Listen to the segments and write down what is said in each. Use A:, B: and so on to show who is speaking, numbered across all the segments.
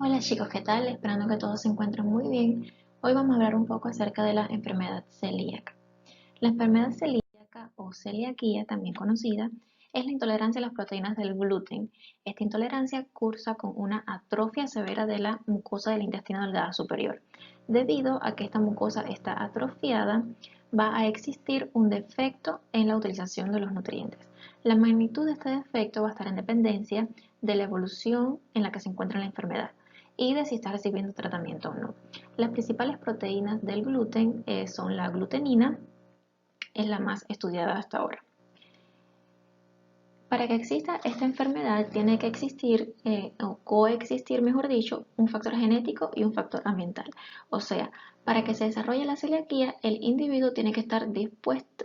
A: Hola chicos, ¿qué tal? Esperando que todos se encuentren muy bien. Hoy vamos a hablar un poco acerca de la enfermedad celíaca. La enfermedad celíaca o celiaquía, también conocida, es la intolerancia a las proteínas del gluten. Esta intolerancia cursa con una atrofia severa de la mucosa del intestino delgado superior. Debido a que esta mucosa está atrofiada, va a existir un defecto en la utilización de los nutrientes. La magnitud de este defecto va a estar en dependencia de la evolución en la que se encuentra la enfermedad y de si está recibiendo tratamiento o no. Las principales proteínas del gluten son la glutenina, es la más estudiada hasta ahora. Para que exista esta enfermedad tiene que existir o coexistir, mejor dicho, un factor genético y un factor ambiental. O sea, para que se desarrolle la celiaquía, el individuo tiene que estar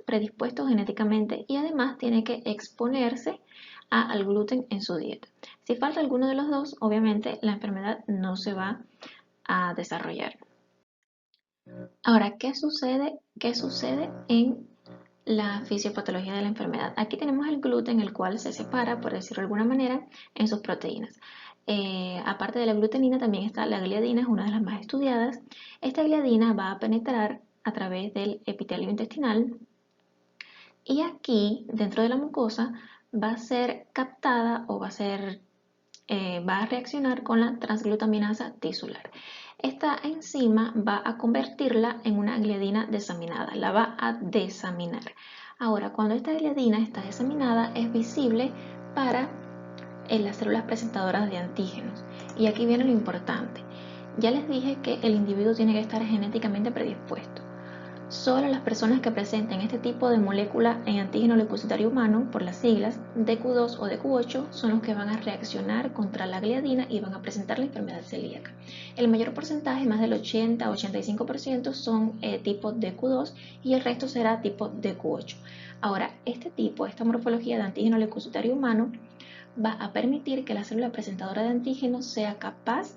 A: predispuesto genéticamente y además tiene que exponerse al gluten en su dieta. Si falta alguno de los dos, obviamente la enfermedad no se va a desarrollar. Ahora, ¿qué sucede? ¿Qué sucede en la fisiopatología de la enfermedad? Aquí tenemos el gluten, el cual se separa, por decirlo de alguna manera, en sus proteínas. Aparte de la glutenina, también está la gliadina, es una de las más estudiadas. Esta gliadina va a penetrar a través del epitelio intestinal y aquí, dentro de la mucosa, va a ser captada o va a reaccionar con la transglutaminasa tisular. Esta enzima va a convertirla en una gliadina desaminada, la va a desaminar. Ahora, cuando esta gliadina está desaminada, es visible para las células presentadoras de antígenos. Y aquí viene lo importante. Ya les dije que el individuo tiene que estar genéticamente predispuesto. Solo las personas que presenten este tipo de molécula en antígeno leucocitario humano, por las siglas DQ2 o DQ8, son los que van a reaccionar contra la gliadina y van a presentar la enfermedad celíaca. El mayor porcentaje, más del 80-85%, son tipo DQ2 y el resto será tipo DQ8. Ahora, esta morfología de antígeno leucocitario humano va a permitir que la célula presentadora de antígeno sea capaz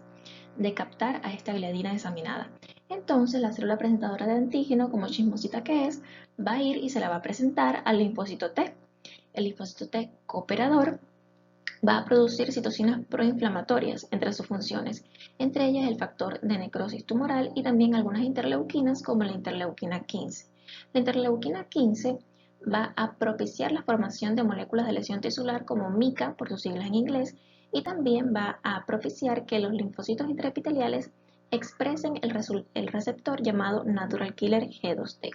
A: de captar a esta gliadina desaminada. Entonces la célula presentadora de antígeno, como chismosita que es, va a ir y se la va a presentar al linfocito T. El linfocito T cooperador va a producir citocinas proinflamatorias entre sus funciones, entre ellas el factor de necrosis tumoral y también algunas interleuquinas como la interleuquina 15. La interleuquina 15 va a propiciar la formación de moléculas de lesión tisular como MICA, por sus siglas en inglés, y también va a propiciar que los linfocitos intraepiteliales expresen el receptor llamado Natural Killer G2D.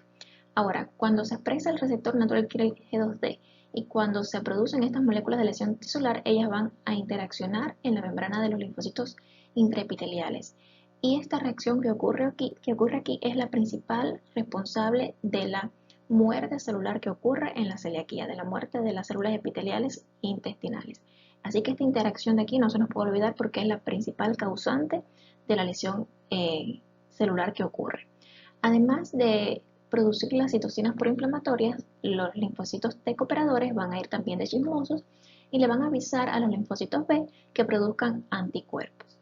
A: Ahora, cuando se expresa el receptor Natural Killer G2D y cuando se producen estas moléculas de lesión tisular, ellas van a interaccionar en la membrana de los linfocitos intraepiteliales. Y esta reacción que ocurre aquí es la principal responsable de la muerte celular que ocurre en la celiaquía, de la muerte de las células epiteliales intestinales. Así que esta interacción de aquí no se nos puede olvidar porque es la principal causante de la lesión celular que ocurre. Además de producir las citocinas proinflamatorias, los linfocitos T cooperadores van a ir también de chismosos y le van a avisar a los linfocitos B que produzcan anticuerpos,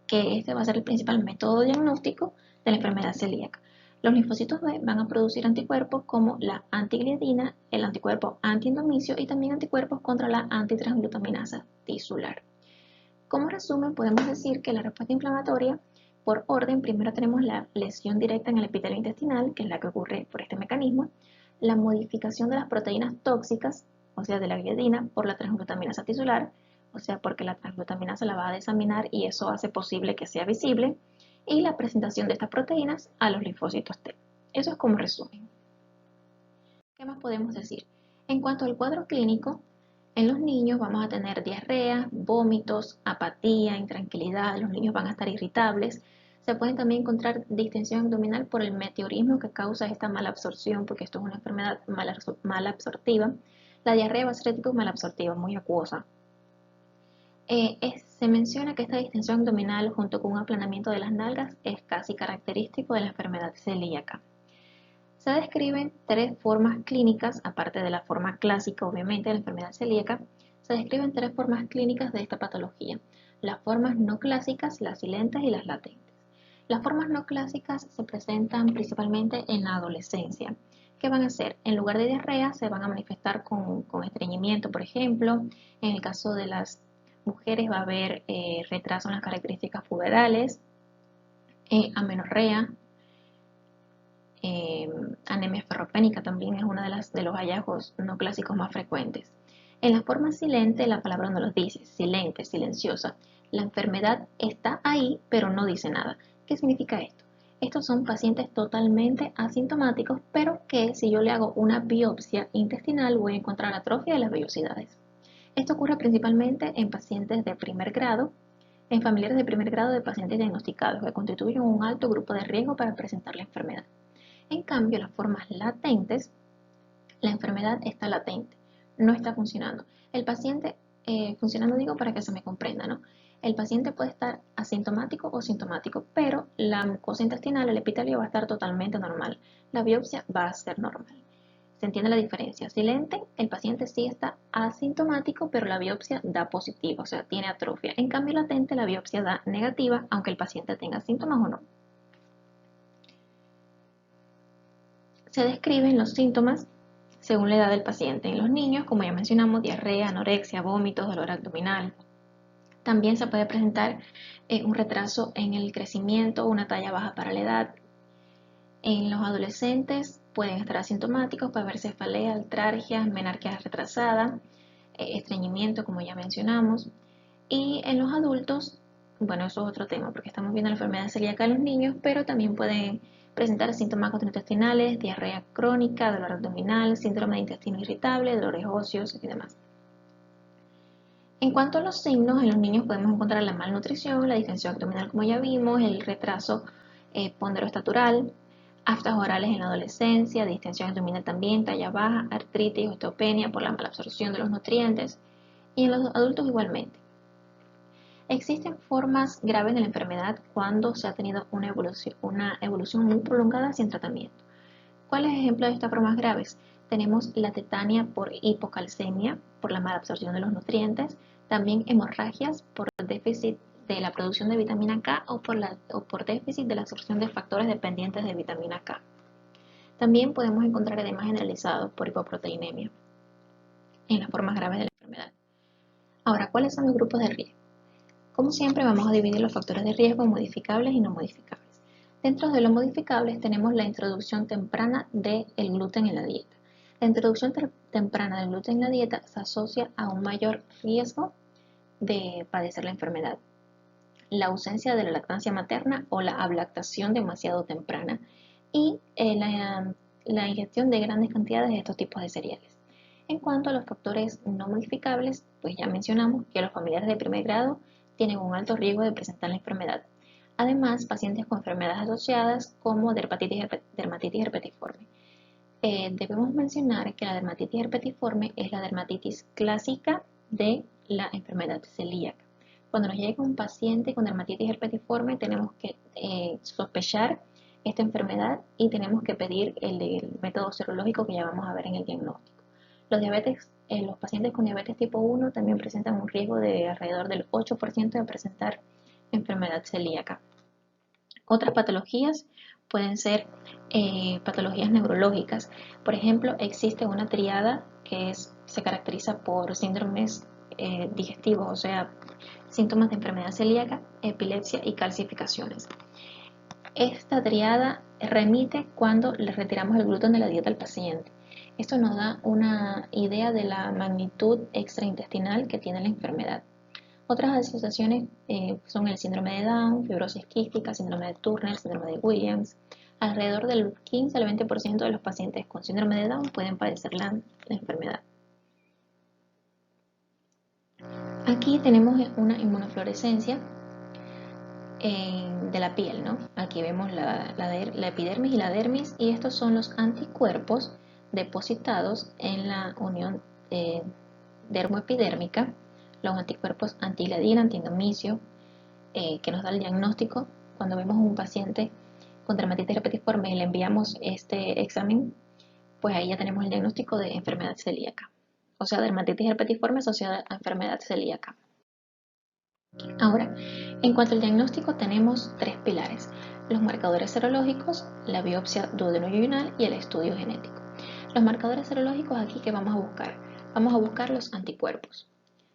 A: que este va a ser el principal método diagnóstico de la enfermedad celíaca. Los linfocitos B van a producir anticuerpos como la antigliadina, el anticuerpo antiendomicio y también anticuerpos contra la antitransglutaminasa tisular. Como resumen, podemos decir que la respuesta inflamatoria, por orden, primero tenemos la lesión directa en el epitelio intestinal, que es la que ocurre por este mecanismo, la modificación de las proteínas tóxicas, o sea, de la gliadina, por la transglutaminasa tisular, o sea, porque la transglutaminasa la va a desaminar y eso hace posible que sea visible, y la presentación de estas proteínas a los linfocitos T. Eso es como resumen. ¿Qué más podemos decir? En cuanto al cuadro clínico, en los niños vamos a tener diarrea, vómitos, apatía, intranquilidad, los niños van a estar irritables. Se pueden también encontrar distensión abdominal por el meteorismo que causa esta mala absorción, porque esto es una enfermedad mal absortiva. La diarrea va a ser tipo mal absortiva, muy acuosa. Se menciona que esta distensión abdominal junto con un aplanamiento de las nalgas es casi característico de la enfermedad celíaca. Se describen tres formas clínicas, aparte de la forma clásica, obviamente, de la enfermedad celíaca, se describen tres formas clínicas de esta patología. Las formas no clásicas, las silentes y las latentes. Las formas no clásicas se presentan principalmente en la adolescencia. ¿Qué van a hacer? En lugar de diarrea, se van a manifestar con estreñimiento, por ejemplo. En el caso de las mujeres va a haber retraso en las características puberales, amenorrea, anemia ferropénica también es uno de los hallazgos no clásicos más frecuentes. En la forma silente, la palabra no lo dice, silente, silenciosa. La enfermedad está ahí, pero no dice nada. ¿Qué significa esto? Estos son pacientes totalmente asintomáticos, pero que si yo le hago una biopsia intestinal voy a encontrar atrofia de las vellosidades. Esto ocurre principalmente en pacientes de primer grado, en familiares de primer grado de pacientes diagnosticados, que constituyen un alto grupo de riesgo para presentar la enfermedad. En cambio, las formas latentes, la enfermedad está latente, no está funcionando. El paciente, funcionando digo para que se me comprenda, ¿no? El paciente puede estar asintomático o sintomático, pero la mucosa intestinal, el epitelio va a estar totalmente normal. La biopsia va a ser normal. ¿Se entiende la diferencia? Silente, el paciente sí está asintomático, pero la biopsia da positiva, o sea, tiene atrofia. En cambio, latente, la biopsia da negativa, aunque el paciente tenga síntomas o no. Se describen los síntomas según la edad del paciente. En los niños, como ya mencionamos, diarrea, anorexia, vómitos, dolor abdominal. También se puede presentar un retraso en el crecimiento, una talla baja para la edad. En los adolescentes pueden estar asintomáticos, puede haber cefalea, altralgia, menarquia retrasada, estreñimiento, como ya mencionamos. Y en los adultos, bueno, eso es otro tema, porque estamos viendo la enfermedad celíaca en los niños, pero también pueden presentar síntomas gastrointestinales, diarrea crónica, dolor abdominal, síndrome de intestino irritable, dolores óseos y demás. En cuanto a los signos, en los niños podemos encontrar la malnutrición, la distensión abdominal como ya vimos, el retraso ponderoestatural, aftas orales en la adolescencia, distensión abdominal también, talla baja, artritis, osteopenia por la malabsorción de los nutrientes, y en los adultos igualmente. Existen formas graves de la enfermedad cuando se ha tenido una evolución muy prolongada sin tratamiento. ¿Cuáles ejemplos de estas formas graves? Tenemos la tetania por hipocalcemia, por la malabsorción de los nutrientes, también hemorragias por déficit de la producción de vitamina K o por déficit de la absorción de factores dependientes de vitamina K. También podemos encontrar edemas generalizados por hipoproteinemia en las formas graves de la enfermedad. Ahora, ¿cuáles son los grupos de riesgo? Como siempre, vamos a dividir los factores de riesgo en modificables y no modificables. Dentro de los modificables tenemos la introducción temprana del gluten en la dieta. La introducción temprana del gluten en la dieta se asocia a un mayor riesgo de padecer la enfermedad. La ausencia de la lactancia materna o la ablactación demasiado temprana y la ingestión de grandes cantidades de estos tipos de cereales. En cuanto a los factores no modificables, pues ya mencionamos que los familiares de primer grado tienen un alto riesgo de presentar la enfermedad. Además, pacientes con enfermedades asociadas como dermatitis herpetiforme. Debemos mencionar que la dermatitis herpetiforme es la dermatitis clásica de la enfermedad celíaca. Cuando nos llega un paciente con dermatitis herpetiforme, tenemos que sospechar esta enfermedad y tenemos que pedir el método serológico que ya vamos a ver en el diagnóstico. Los pacientes con diabetes tipo 1 también presentan un riesgo de alrededor del 8% de presentar enfermedad celíaca. Otras patologías pueden ser patologías neurológicas. Por ejemplo, existe una triada que se caracteriza por síndromes digestivos, o sea, síntomas de enfermedad celíaca, epilepsia y calcificaciones. Esta triada remite cuando le retiramos el gluten de la dieta al paciente. Esto nos da una idea de la magnitud extraintestinal que tiene la enfermedad. Otras asociaciones son el síndrome de Down, fibrosis quística, síndrome de Turner, síndrome de Williams. Alrededor del 15 al 20% de los pacientes con síndrome de Down pueden padecer la enfermedad. Aquí tenemos una inmunofluorescencia de la piel, ¿no? Aquí vemos la epidermis y la dermis, y estos son los anticuerpos depositados en la unión dermoepidérmica, los anticuerpos antihiladina, antiendomicio, que nos da el diagnóstico. Cuando vemos a un paciente con dermatitis herpetiforme y le enviamos este examen, pues ahí ya tenemos el diagnóstico de enfermedad celíaca, o sea, dermatitis herpetiforme asociada a enfermedad celíaca. Ahora, en cuanto al diagnóstico, tenemos tres pilares: los marcadores serológicos, la biopsia duodeno-yuyunal y el estudio genético. Los marcadores serológicos, aquí, ¿qué vamos a buscar? Vamos a buscar los anticuerpos.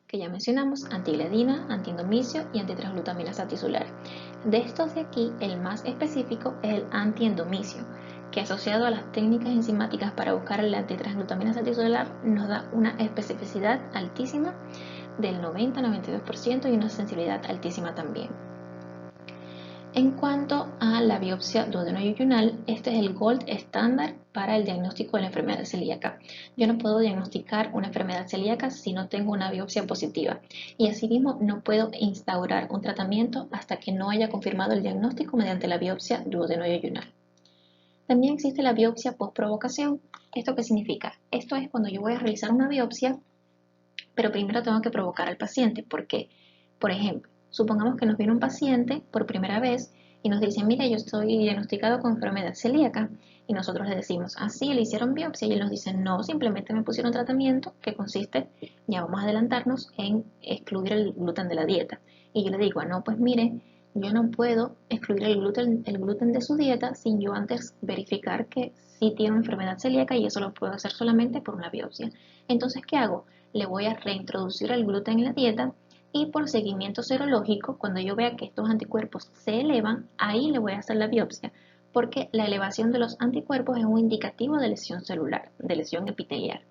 A: que ya mencionamos, antigliadina, antiendomicio y antitransglutaminasa tisular. De estos de aquí, el más específico es el antiendomicio, que asociado a las técnicas enzimáticas para buscar la antitransglutaminasa tisular nos da una especificidad altísima del 90-92% y una sensibilidad altísima también. En cuanto a la biopsia duodeno-yuyunal, este es el gold estándar para el diagnóstico de la enfermedad celíaca. Yo no puedo diagnosticar una enfermedad celíaca si no tengo una biopsia positiva y asimismo no puedo instaurar un tratamiento hasta que no haya confirmado el diagnóstico mediante la biopsia duodeno-yuyunal. También existe la biopsia post-provocación. ¿Esto qué significa? Esto es cuando yo voy a realizar una biopsia, pero primero tengo que provocar al paciente. ¿Por qué? Por ejemplo, supongamos que nos viene un paciente por primera vez y nos dice, mira, yo estoy diagnosticado con enfermedad celíaca. Y nosotros le decimos, ah, sí, le hicieron biopsia. Y él nos dice, no, simplemente me pusieron tratamiento que consiste, ya vamos a adelantarnos, en excluir el gluten de la dieta. Y yo le digo, ah, no, pues mire, yo no puedo excluir el gluten de su dieta sin yo antes verificar que sí tiene una enfermedad celíaca y eso lo puedo hacer solamente por una biopsia. Entonces, ¿qué hago? Le voy a reintroducir el gluten en la dieta y por seguimiento serológico, cuando yo vea que estos anticuerpos se elevan, ahí le voy a hacer la biopsia, porque la elevación de los anticuerpos es un indicativo de lesión celular, de lesión epitelial.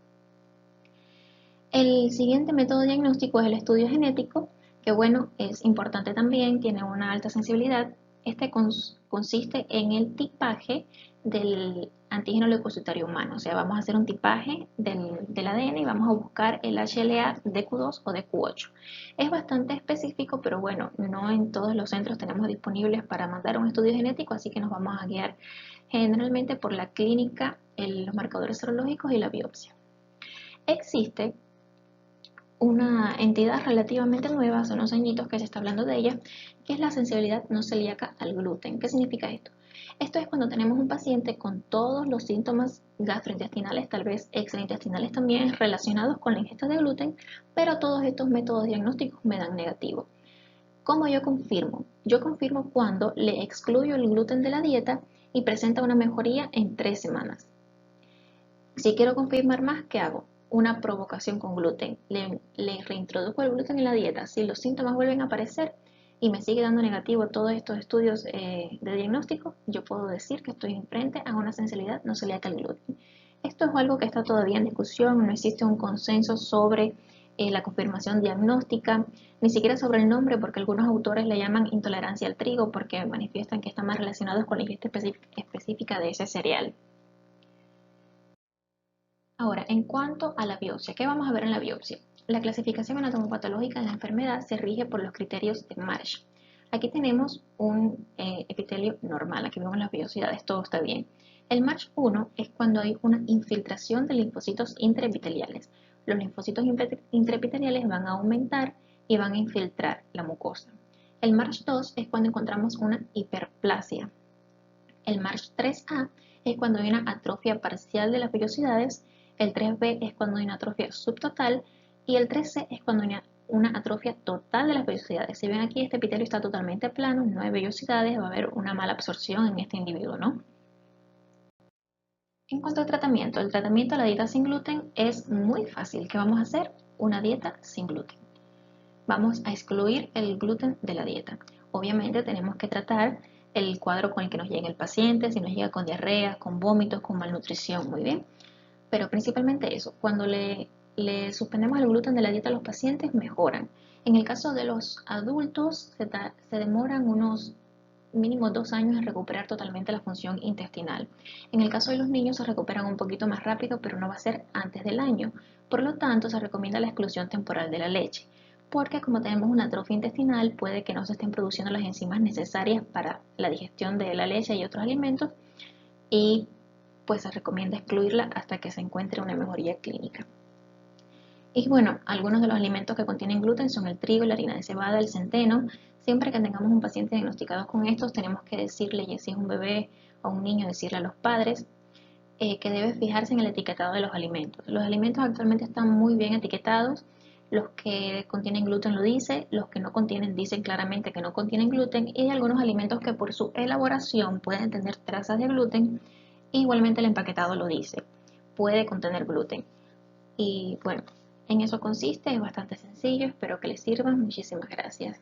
A: El siguiente método diagnóstico es el estudio genético, que bueno, es importante también, tiene una alta sensibilidad. Este consiste en el tipaje del antígeno leucocitario humano, o sea, vamos a hacer un tipaje del ADN y vamos a buscar el HLA DQ2 o DQ8. Es bastante específico, pero bueno, no en todos los centros tenemos disponibles para mandar un estudio genético, así que nos vamos a guiar generalmente por la clínica, los marcadores serológicos y la biopsia. Existe una entidad relativamente nueva, hace unos añitos que se está hablando de ella, que es la sensibilidad no celíaca al gluten. ¿Qué significa esto? Esto es cuando tenemos un paciente con todos los síntomas gastrointestinales, tal vez extraintestinales también relacionados con la ingesta de gluten, pero todos estos métodos diagnósticos me dan negativo. ¿Cómo yo confirmo? Yo confirmo cuando le excluyo el gluten de la dieta y presenta una mejoría en 3 semanas. Si quiero confirmar más, ¿qué hago? Una provocación con gluten. Le reintroduzco el gluten en la dieta. Si los síntomas vuelven a aparecer y me sigue dando negativo todos estos estudios de diagnóstico, yo puedo decir que estoy frente a una sensibilidad no celíaca al gluten. Esto es algo que está todavía en discusión, no existe un consenso sobre la confirmación diagnóstica, ni siquiera sobre el nombre, porque algunos autores le llaman intolerancia al trigo porque manifiestan que está más relacionado con la ingesta específica de ese cereal. Ahora, en cuanto a la biopsia, ¿qué vamos a ver en la biopsia? La clasificación anatomopatológica de la enfermedad se rige por los criterios de Marsh. Aquí tenemos un epitelio normal, aquí vemos las vellosidades, todo está bien. El Marsh 1 es cuando hay una infiltración de linfocitos intraepiteliales. Los linfocitos intraepiteliales van a aumentar y van a infiltrar la mucosa. El Marsh 2 es cuando encontramos una hiperplasia. El Marsh 3A es cuando hay una atrofia parcial de las vellosidades. El 3B es cuando hay una atrofia subtotal y el 3C es cuando hay una atrofia total de las vellosidades. Si ven aquí, este epitelio está totalmente plano, no hay vellosidades, va a haber una mala absorción en este individuo, ¿no? En cuanto al tratamiento, el tratamiento de la dieta sin gluten es muy fácil. ¿Qué vamos a hacer? Una dieta sin gluten. Vamos a excluir el gluten de la dieta. Obviamente tenemos que tratar el cuadro con el que nos llega el paciente, si nos llega con diarreas, con vómitos, con malnutrición, muy bien. Pero principalmente eso, cuando le suspendemos el gluten de la dieta a los pacientes, mejoran. En el caso de los adultos, se demoran unos mínimo 2 años en recuperar totalmente la función intestinal. En el caso de los niños se recuperan un poquito más rápido, pero no va a ser antes del año. Por lo tanto, se recomienda la exclusión temporal de la leche, porque como tenemos una atrofia intestinal, puede que no se estén produciendo las enzimas necesarias para la digestión de la leche y otros alimentos, y pues se recomienda excluirla hasta que se encuentre una mejoría clínica. Y bueno, algunos de los alimentos que contienen gluten son el trigo, la harina de cebada, el centeno. Siempre que tengamos un paciente diagnosticado con estos, tenemos que decirle, ya si es un bebé o un niño, decirle a los padres que debe fijarse en el etiquetado de los alimentos. Los alimentos actualmente están muy bien etiquetados. Los que contienen gluten lo dice, los que no contienen dicen claramente que no contienen gluten, y hay algunos alimentos que por su elaboración pueden tener trazas de gluten. Igualmente el empaquetado lo dice, puede contener gluten. Y bueno, En eso consiste, es bastante sencillo, espero que les sirva. Muchísimas gracias.